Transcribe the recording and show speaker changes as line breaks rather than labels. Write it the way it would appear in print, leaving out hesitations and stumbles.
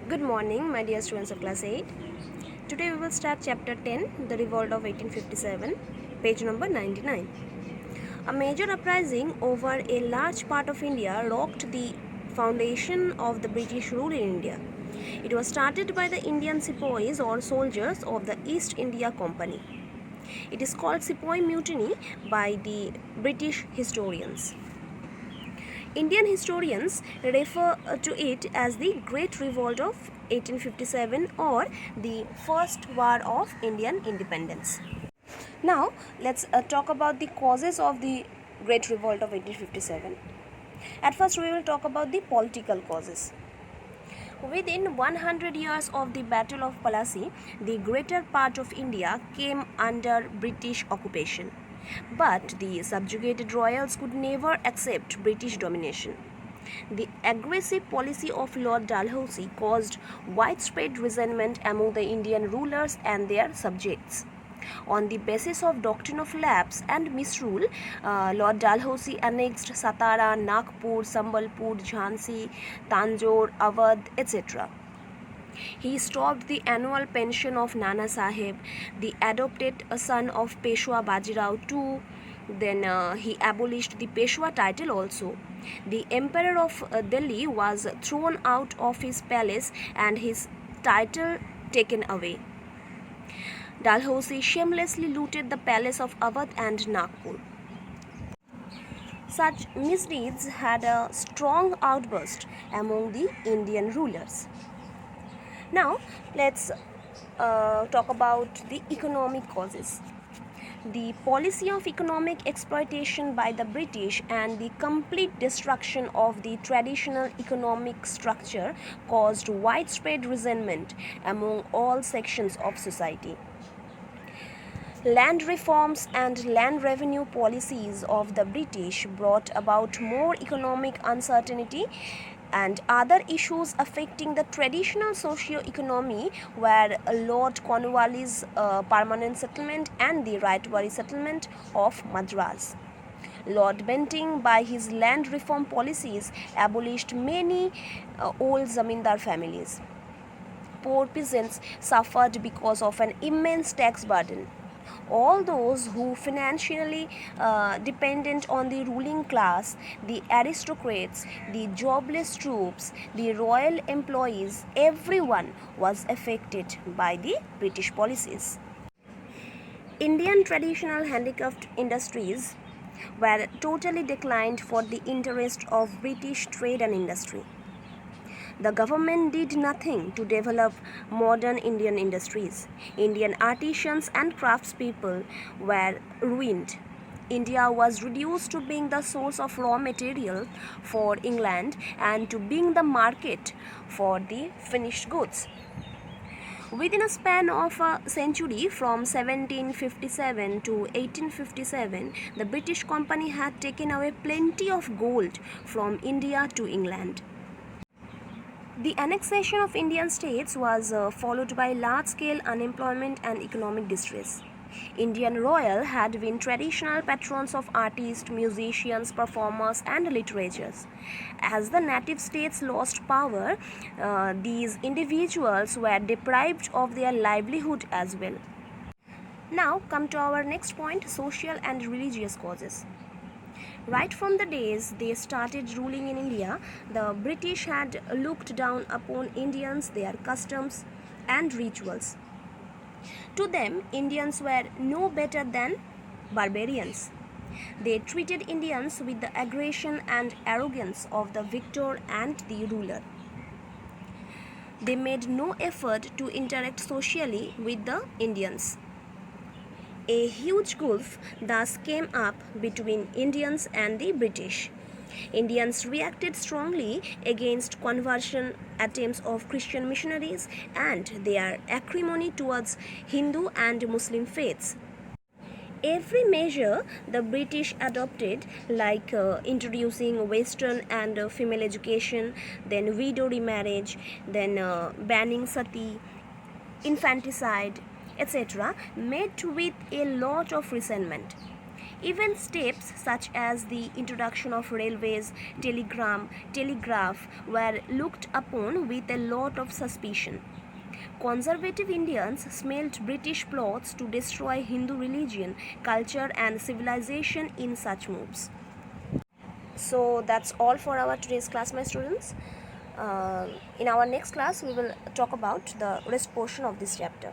Good morning, my dear students of class 8. Today we will start chapter 10, The Revolt of 1857, page number 99. A major uprising over a large part of India rocked the foundation of the British rule in India. It was started by the Indian sepoys or soldiers of the East India Company. It is called Sepoy Mutiny by the British historians. Indian historians refer to it as the Great Revolt of 1857 or the First War of Indian Independence. Now, let's talk about the causes of the Great Revolt of 1857. At first, we will talk about the political causes. Within 100 years of the Battle of Plassey, the greater part of India came under British occupation. But the subjugated royals could never accept British domination. The aggressive policy of Lord Dalhousie caused widespread resentment among the Indian rulers and their subjects. On the basis of doctrine of lapse and misrule, Lord Dalhousie annexed Satara, Nagpur, Sambalpur, Jhansi, Tanjore, Awadh, etc. He stopped the annual pension of Nana Sahib, the adopted son of Peshwa Bajirao II. Then he abolished the Peshwa title also. The Emperor of Delhi was thrown out of his palace and his title taken away. Dalhousie shamelessly looted the palace of Awadh and Nagpur. Such misdeeds had a strong outburst among the Indian rulers. Now, let's talk about the economic causes. The policy of economic exploitation by the British and the complete destruction of the traditional economic structure caused widespread resentment among all sections of society. Land reforms and land revenue policies of the British brought about more economic uncertainty, and other issues affecting the traditional socio-economy were Lord Cornwallis' permanent settlement and the Raitwari settlement of Madras. Lord Bentinck, by his land reform policies, abolished many old zamindar families. Poor peasants suffered because of an immense tax burden. All those who financially dependent on the ruling class, the aristocrats, the jobless troops, the royal employees, everyone was affected by the British policies. Indian traditional handicraft industries were totally declined for the interest of British trade and industry. The government did nothing to develop modern Indian industries. Indian artisans and craftspeople were ruined. India was reduced to being the source of raw material for England and to being the market for the finished goods. Within a span of a century, from 1757 to 1857, the British Company had taken away plenty of gold from India to England. The annexation of Indian states was followed by large-scale unemployment and economic distress. Indian royal had been traditional patrons of artists, musicians, performers and literatures. As the native states lost power, these individuals were deprived of their livelihood as well. Now come to our next point, social and religious causes. Right from the days they started ruling in India, the British had looked down upon Indians, their customs and rituals. To them, Indians were no better than barbarians. They treated Indians with the aggression and arrogance of the victor and the ruler. They made no effort to interact socially with the Indians. A huge gulf thus came up between Indians and the British. Indians reacted strongly against conversion attempts of Christian missionaries and their acrimony towards Hindu and Muslim faiths. Every measure the British adopted, like introducing Western and female education, then widow remarriage, then banning sati, infanticide, etc., met with a lot of resentment. Even steps such as the introduction of railways, telegraph were looked upon with a lot of suspicion. Conservative Indians smelled British plots to destroy Hindu religion, culture, and civilization in such moves. So that's all for our today's class, my students. In our next class, we will talk about the rest portion of this chapter.